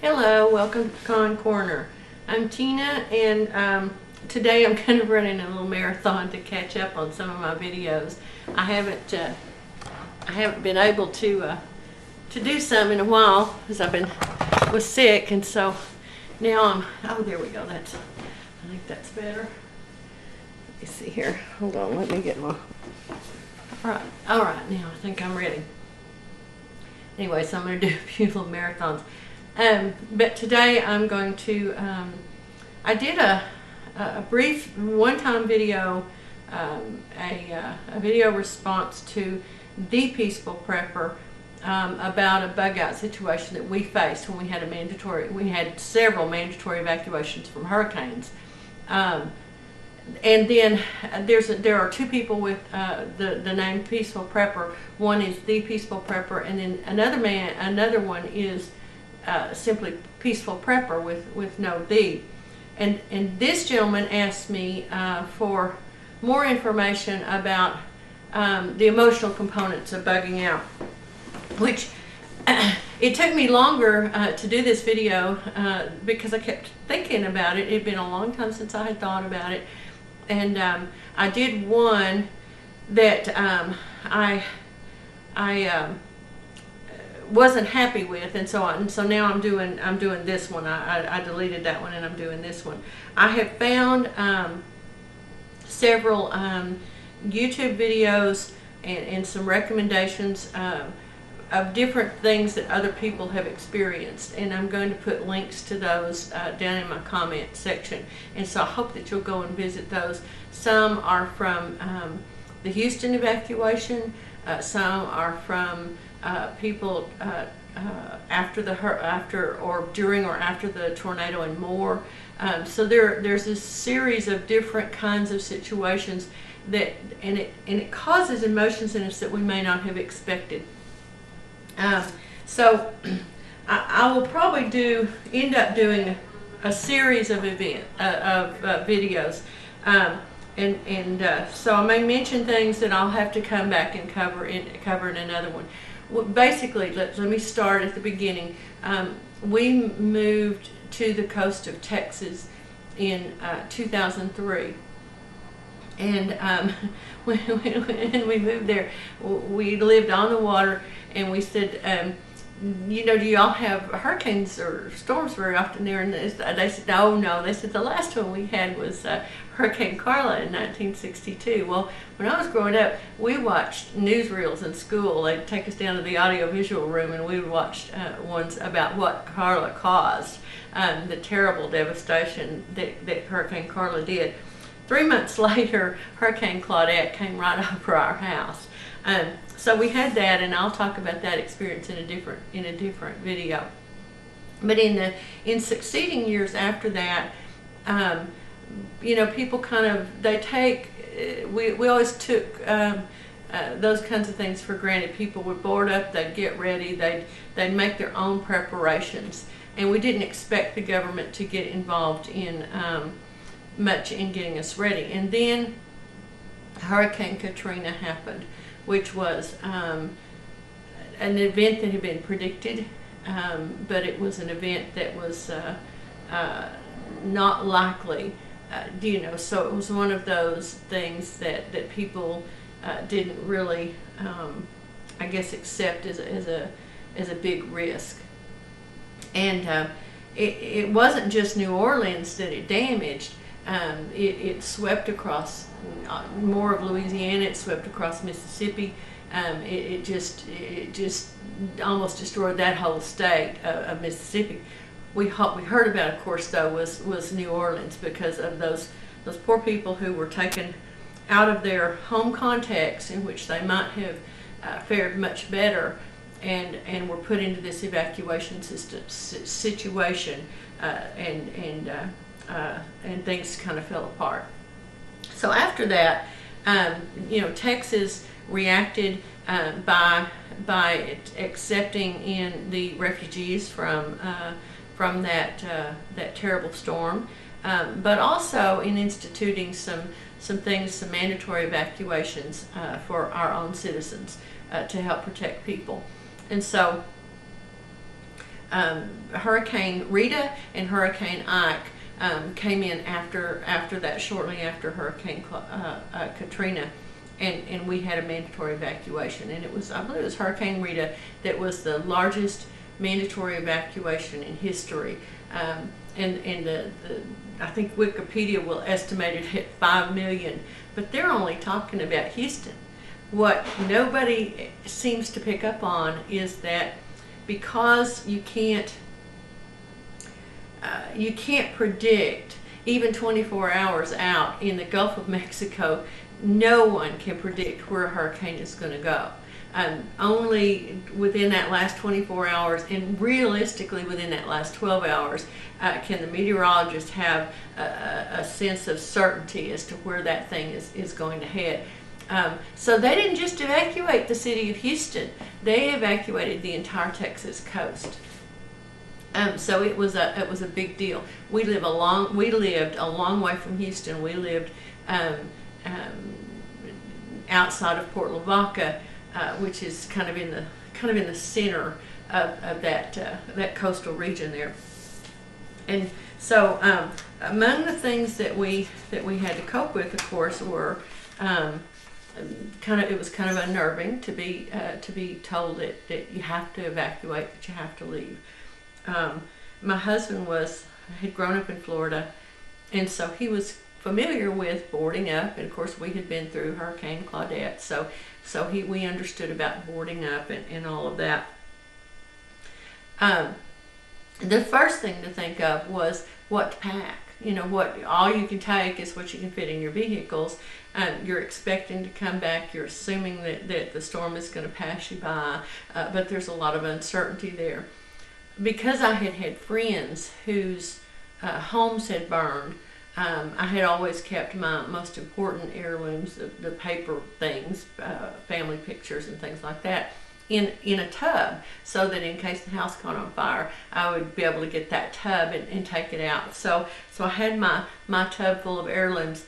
Hello, welcome to Con Corner. I'm Tina, and today I'm kind of running a little marathon to catch up on some of my videos. I haven't been able to do some in a while because was sick, and so now there we go. I think that's better. Let me see here. Hold on, let me get my. All right. Now I think I'm ready. Anyway, so I'm going to do a few little marathons. But today I'm going to, I did a brief one-time video, a video response to the Peaceful Prepper about a bug-out situation that we faced when we had several mandatory evacuations from hurricanes. And then there are two people with the name Peaceful Prepper. One is the Peaceful Prepper, and then another one is simply Peaceful Prepper with no the. And this gentleman asked me for more information about the emotional components of bugging out, which it took me longer to do this video because I kept thinking about it. It had been a long time since I had thought about it. And I did one that I wasn't happy with, and so now I'm doing this one. I deleted that one, and I'm doing this one. I have found several YouTube videos and some recommendations of different things that other people have experienced, and I'm going to put links to those down in my comment section, and so I hope that you'll go and visit those. Some are from the Houston evacuation, some are from people after or during or after the tornado, and more. So there's a series of different kinds of situations that and it causes emotions in us that we may not have expected. So I will probably end up doing a series of videos, so I may mention things that I'll have to come back and cover in another one. Well, basically, let me start at the beginning. We moved to the coast of Texas in 2003. And when we moved there, we lived on the water, and we said, do y'all have hurricanes or storms very often there? And they said, no. They said the last one we had was Hurricane Carla in 1962. Well, when I was growing up, we watched newsreels in school. They'd take us down to the audiovisual room, and we would watch ones about what Carla caused, the terrible devastation that Hurricane Carla did. 3 months later, Hurricane Claudette came right over our house. So we had that, and I'll talk about that experience in a different video. But in succeeding years after that, people we always took those kinds of things for granted. People would board up, they'd get ready, they'd make their own preparations, and we didn't expect the government to get involved in much in getting us ready. And then Hurricane Katrina happened, which was an event that had been predicted, but it was an event that was not likely, so it was one of those things that people didn't really, accept as a big risk. And it wasn't just New Orleans that it damaged. It swept across more of Louisiana. It swept across Mississippi. It just almost destroyed that whole state of Mississippi. We heard about, of course, though, was New Orleans, because of those poor people who were taken out of their home context, in which they might have fared much better, and were put into this evacuation situation, and things kind of fell apart. So after that, Texas reacted by accepting in the refugees from that terrible storm, but also in instituting some mandatory evacuations for our own citizens to help protect people. And so Hurricane Rita and Hurricane Ike came in after that, shortly after Hurricane Katrina, and we had a mandatory evacuation. And it was, I believe it was Hurricane Rita that was the largest mandatory evacuation in history. And I think Wikipedia will estimate it at 5 million, but they're only talking about Houston. What nobody seems to pick up on is that because you can't predict even 24 hours out in the Gulf of Mexico, no one can predict where a hurricane is going to go. Only within that last 24 hours, and realistically within that last 12 hours, can the meteorologist have a sense of certainty as to where that thing is going to head. So they didn't just evacuate the city of Houston, they evacuated the entire Texas coast. So it was a big deal. We lived a long way from Houston. We lived outside of Port Lavaca, which is kind of in the center of that coastal region there. And so among the things that we had to cope with, of course, were it was kind of unnerving to be told that you have to evacuate, that you have to leave. My husband had grown up in Florida, and so he was familiar with boarding up, and of course we had been through Hurricane Claudette, so we understood about boarding up and all of that. The first thing to think of was what to pack. All you can take is what you can fit in your vehicles. You're expecting to come back, you're assuming that the storm is going to pass you by, but there's a lot of uncertainty there. Because I had friends whose homes had burned, I had always kept my most important heirlooms, the paper things, family pictures and things like that, in a tub, so that in case the house caught on fire, I would be able to get that tub and take it out. So I had my tub full of heirlooms,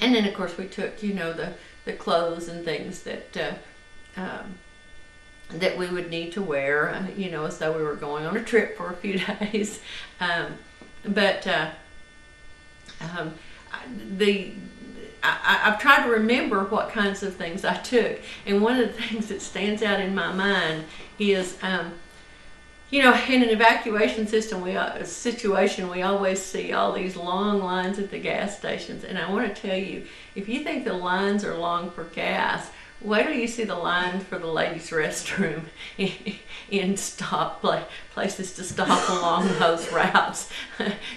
and then of course we took the clothes and things that we would need to wear, as though we were going on a trip for a few days. I've tried to remember what kinds of things I took, and one of the things that stands out in my mind is, in an evacuation situation, we always see all these long lines at the gas stations, and I want to tell you, if you think the lines are long for gas, wait till you see the line for the ladies' restroom in places to stop along those routes.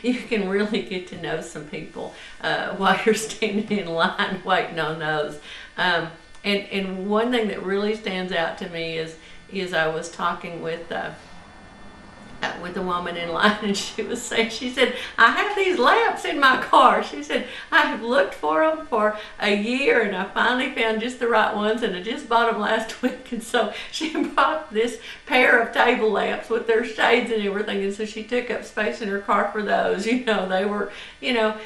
You can really get to know some people while you're standing in line waiting on those. And one thing that really stands out to me is I was talking with a woman in line, and she said, I have these lamps in my car. She said, I have looked for them for a year, and I finally found just the right ones, and I just bought them last week. And so she bought this pair of table lamps with their shades and everything, and so she took up space in her car for those. They were, and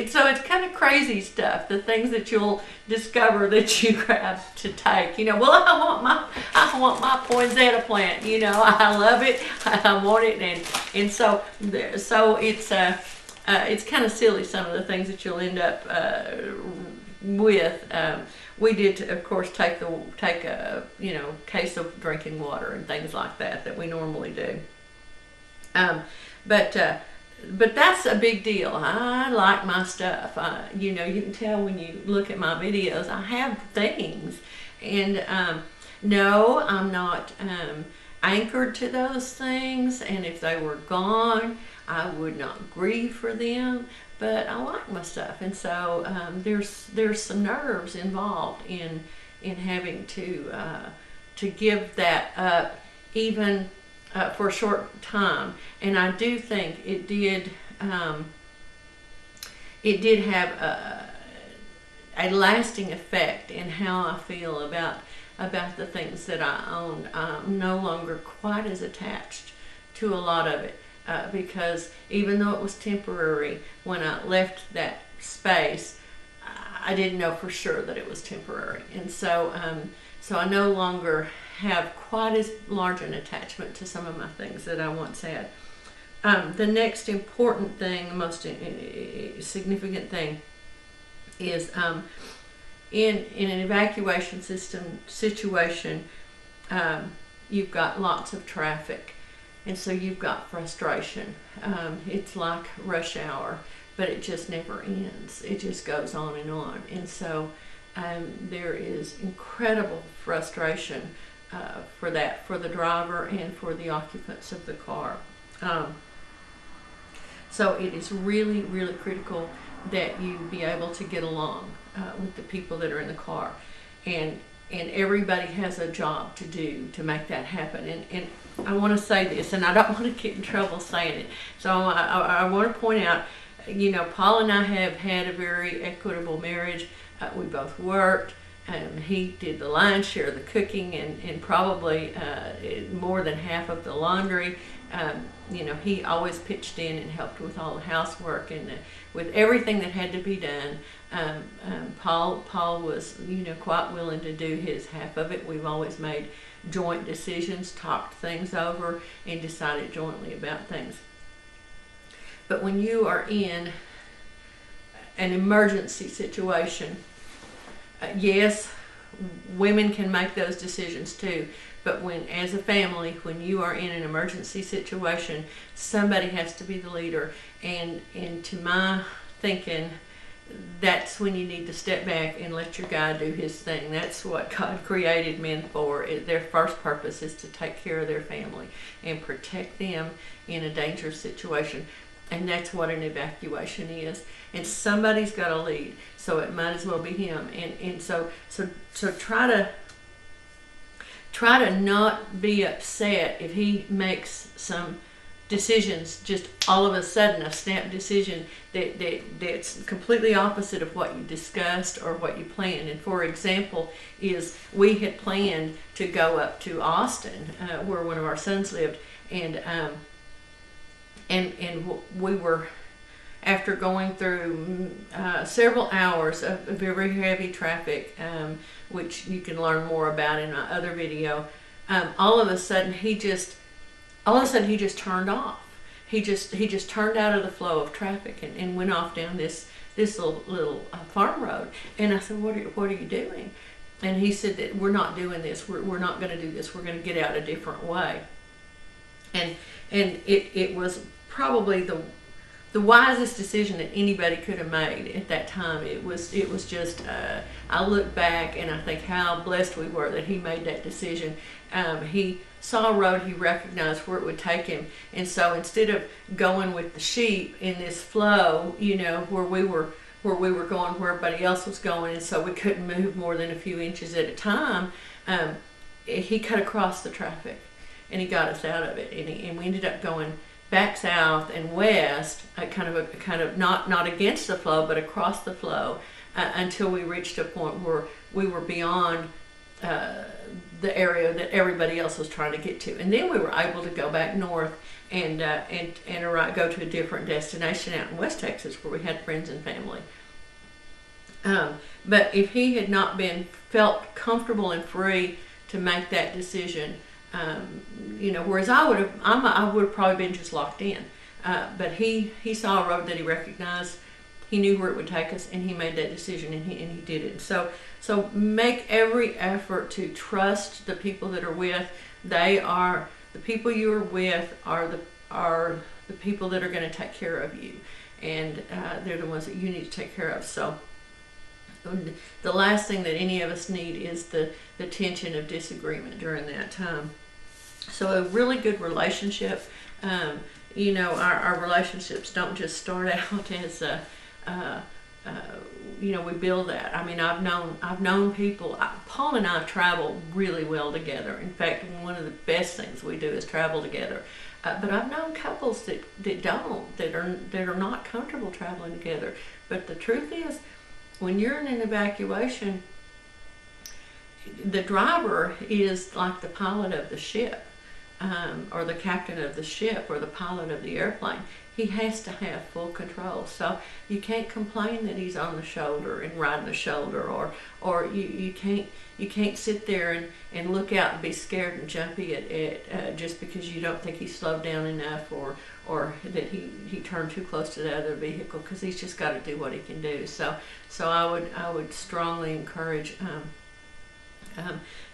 so it's kind of crazy stuff, the things that you'll discover that you grab to take. Well, I want my poinsettia plant. I love it. I want it, and so it's kind of silly, some of the things that you'll end up with. We did, of course, take a case of drinking water and things like that we normally do. But that's a big deal. I like my stuff. You can tell when you look at my videos, I have things. And no, I'm not anchored to those things. And if they were gone, I would not grieve for them. But I like my stuff. And so there's some nerves involved in having to give that up, even for a short time. And I do think it did have a lasting effect in how I feel about the things that I own. I'm no longer quite as attached to a lot of it, because even though it was temporary, when I left that space, I didn't know for sure that it was temporary. And so I no longer have quite as large an attachment to some of my things that I once had. The next important thing, the most significant thing, is in an evacuation situation, you've got lots of traffic, and so you've got frustration. It's like rush hour, but it just never ends. It just goes on, and so there is incredible frustration for the driver and for the occupants of the car. So it is really, really critical that you be able to get along with the people that are in the car, and everybody has a job to do to make that happen. And I want to say this, and I don't want to get in trouble saying it, so I want to point out, Paul and I have had a very equitable marriage. We both worked. He did the lion's share of the cooking and probably more than half of the laundry. He always pitched in and helped with all the housework and with everything that had to be done. Paul was, quite willing to do his half of it. We've always made joint decisions, talked things over, and decided jointly about things. But when you are in an emergency situation, yes, women can make those decisions too, but as a family, when you are in an emergency situation, somebody has to be the leader, and to my thinking, that's when you need to step back and let your guy do his thing. That's what God created men for. Their first purpose is to take care of their family and protect them in a dangerous situation. And that's what an evacuation is. And somebody's got to lead, so it might as well be him. And so try to not be upset if he makes some decisions, just all of a sudden a snap decision that's completely opposite of what you discussed or what you planned. And for example, is we had planned to go up to Austin, where one of our sons lived, and we were, after going through several hours of very heavy traffic, which you can learn more about in my other video, all of a sudden he just turned off. He just turned out of the flow of traffic and went off down this little farm road. And I said, what are you doing? And he said that we're not doing this. We're not going to do this. We're going to get out a different way. And it was probably the wisest decision that anybody could have made at that time. It was just, I look back and I think how blessed we were that he made that decision. He saw a road he recognized where it would take him, and so instead of going with the sheep in this flow, where we were going where everybody else was going, and so we couldn't move more than a few inches at a time, he cut across the traffic and he got us out of it, and we ended up going back south and west, kind of not against the flow, but across the flow, until we reached a point where we were beyond the area that everybody else was trying to get to, and then we were able to go back north and go to a different destination out in West Texas where we had friends and family. But if he had not felt comfortable and free to make that decision, whereas I would have probably been just locked in. But he saw a road that he recognized. He knew where it would take us, and he made that decision, and he did it. So make every effort to trust the people that are with. They are the people you are with are the people that are going to take care of you, and they're the ones that you need to take care of. So the last thing that any of us need is the tension of disagreement during that time. So a really good relationship, our relationships don't just start out as we build that. I mean, I've known people. Paul and I travel really well together. In fact, one of the best things we do is travel together. But I've known couples that are not comfortable traveling together. But the truth is, when you're in an evacuation, the driver is like the pilot of the ship. or the captain of the ship or the pilot of the airplane. He has to have full control. So you can't complain that he's on the shoulder and riding the shoulder, or you can't sit there and look out and be scared and jumpy at just because you don't think he slowed down enough, or that he turned too close to the other vehicle, because he's just got to do what he can do. So I would strongly encourage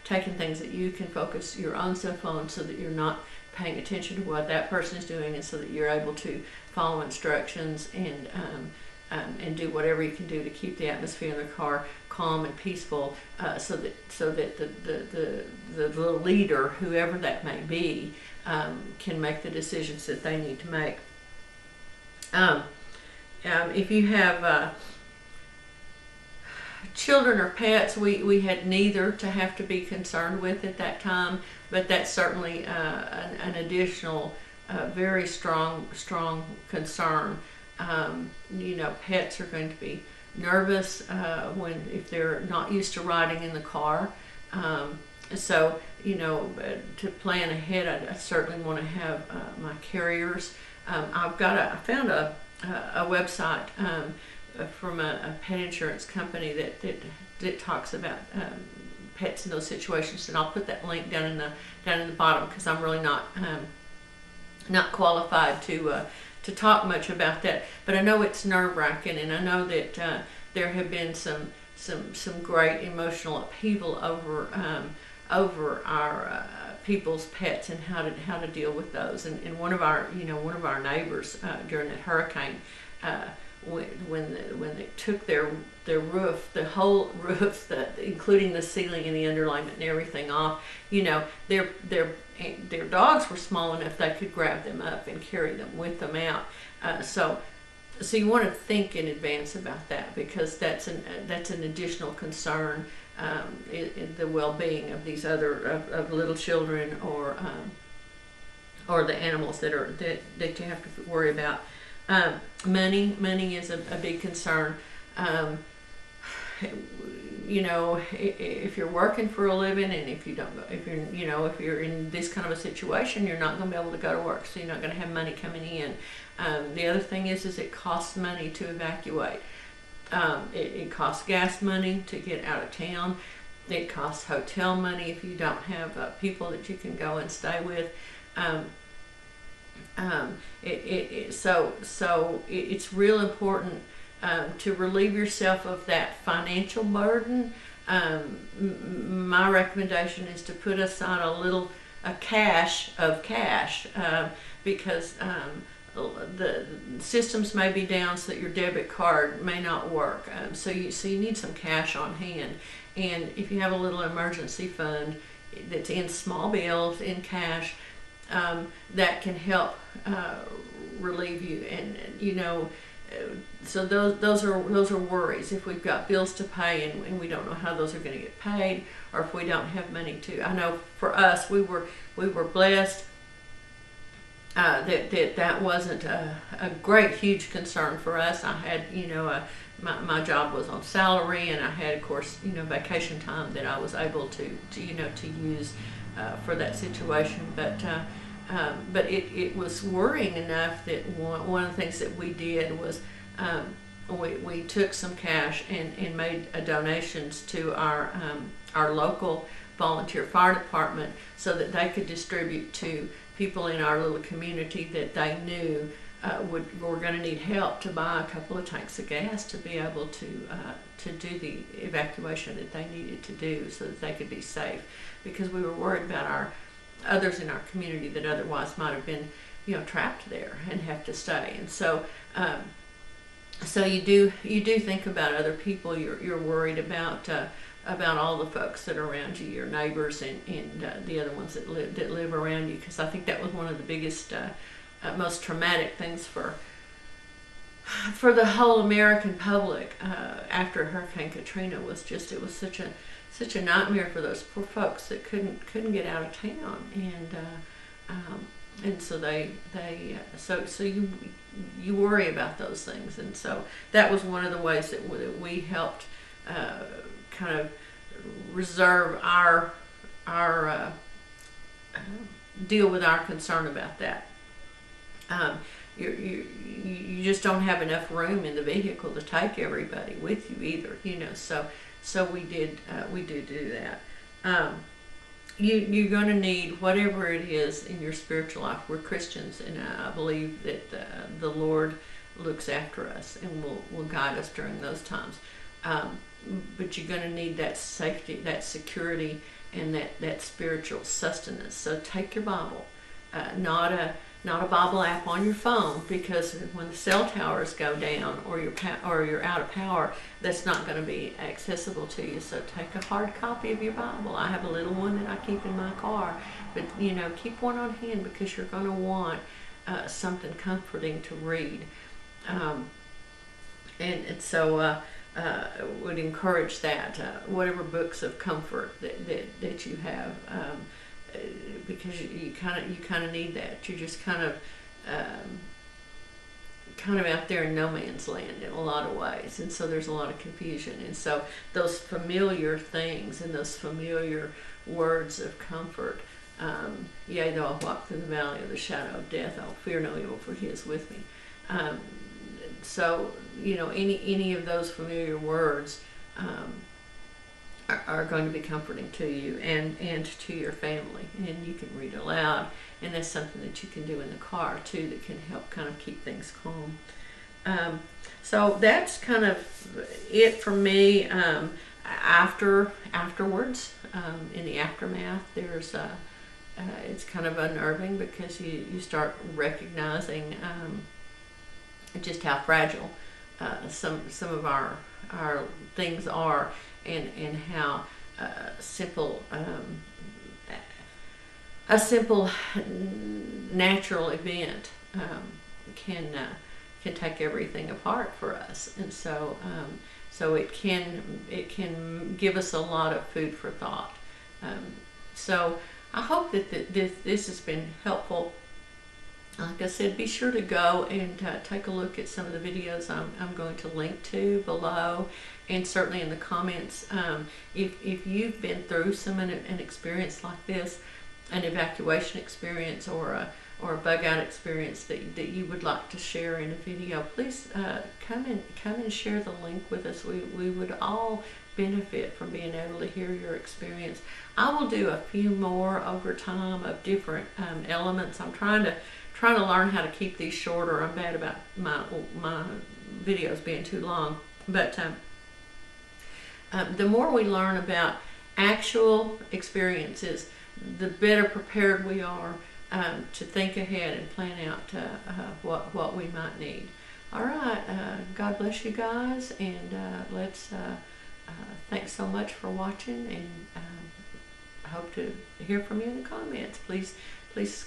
taking things that you can focus your own self on, so that you're not paying attention to what that person is doing, and so that you're able to follow instructions and do whatever you can do to keep the atmosphere in the car calm and peaceful, so that the leader, whoever that may be, can make the decisions that they need to make. If you have children or pets, we had neither to have to be concerned with at that time, but that's certainly an additional very strong concern. Pets are going to be nervous if they're not used to riding in the car. So to plan ahead, I certainly want to have my carriers. I found a website from a pet insurance company that talks about pets in those situations, and I'll put that link down in the bottom, because I'm really not qualified to talk much about that. But I know it's nerve-wracking, and I know that there have been some great emotional upheaval over our people's pets, and how to deal with those. And one of our neighbors during that hurricane, when they took their roof, the whole roof, including the ceiling and the underlayment and everything off, their dogs were small enough they could grab them up and carry them with them out. So you want to think in advance about that, because that's an additional concern in the well-being of these other of little children, or the animals that you have to worry about. Money is a big concern. If you're working for a living, and if you're in this kind of a situation, you're not going to be able to go to work, so you're not going to have money coming in. The other thing is it costs money to evacuate. It costs gas money to get out of town. It costs hotel money if you don't have people that you can go and stay with. So it's real important to relieve yourself of that financial burden. My recommendation is to put aside a cache of cash, because the systems may be down, so that your debit card may not work. So you need some cash on hand, and if you have a little emergency fund that's in small bills, in cash, that can help relieve you. And so those are worries. If we've got bills to pay and we don't know how those are going to get paid, or if we don't have money to. I know for us, we were blessed that wasn't a great huge concern for us. I had my job was on salary, and I had, of course, vacation time that I was able to use for that situation. But it was worrying enough that one of the things that we did was we took some cash and made donations to our local volunteer fire department, so that they could distribute to people in our little community that they knew were going to need help to buy a couple of tanks of gas to be able to do the evacuation that they needed to do, so that they could be safe, because we were worried about our others in our community that otherwise might have been trapped there and have to stay. And so you do think about other people. You're worried about all the folks that are around you, your neighbors, and the other ones that live around you, because I think that was one of the biggest most traumatic things for the whole American public after Hurricane Katrina. It was such a nightmare for those poor folks that couldn't get out of town, and so so you worry about those things. And so that was one of the ways that we helped kind of reserve our deal with our concern about that. You just don't have enough room in the vehicle to take everybody with you either, you know. So we do that. You're going to need whatever it is in your spiritual life. We're Christians, and I believe that the Lord looks after us and will guide us during those times. But you're going to need that safety, that security, and that spiritual sustenance. So take your Bible, not a Bible app on your phone, because when the cell towers go down or you're out of power, that's not going to be accessible to you. So take a hard copy of your Bible. I have a little one that I keep in my car, but you know, keep one on hand, because you're going to want something comforting to read. And so would encourage that, whatever books of comfort that you have, because you kind of need that. You're just kind of out there in no man's land in a lot of ways, and so there's a lot of confusion. And so those familiar things and those familiar words of comfort, yea, though I walk through the valley of the shadow of death, I'll fear no evil, for he is with me. So, you know, any of those familiar words are going to be comforting to you and to your family. And you can read aloud, and that's something that you can do in the car too, that can help kind of keep things calm. So that's kind of it for me. Afterwards, in the aftermath, there's it's kind of unnerving, because you start recognizing just how fragile some of our things are, and how a simple natural event can take everything apart for us. And so it can give us a lot of food for thought. So I hope that this has been helpful. Like I said, be sure to go and take a look at some of the videos I'm going to link to below, and certainly in the comments. If you've been through an experience like this, an evacuation experience or a bug out experience that you would like to share in a video, please come and share the link with us. We would all benefit from being able to hear your experience. I will do a few more over time of different elements. I'm trying to learn how to keep these shorter. I'm bad about my videos being too long. But the more we learn about actual experiences, the better prepared we are to think ahead and plan out what we might need. All right, God bless you guys, and thanks so much for watching, and I hope to hear from you in the comments. Please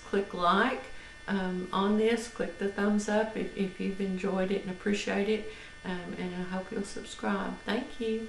click like on this, click the thumbs up if you've enjoyed it and appreciate it, and I hope you'll subscribe. Thank you.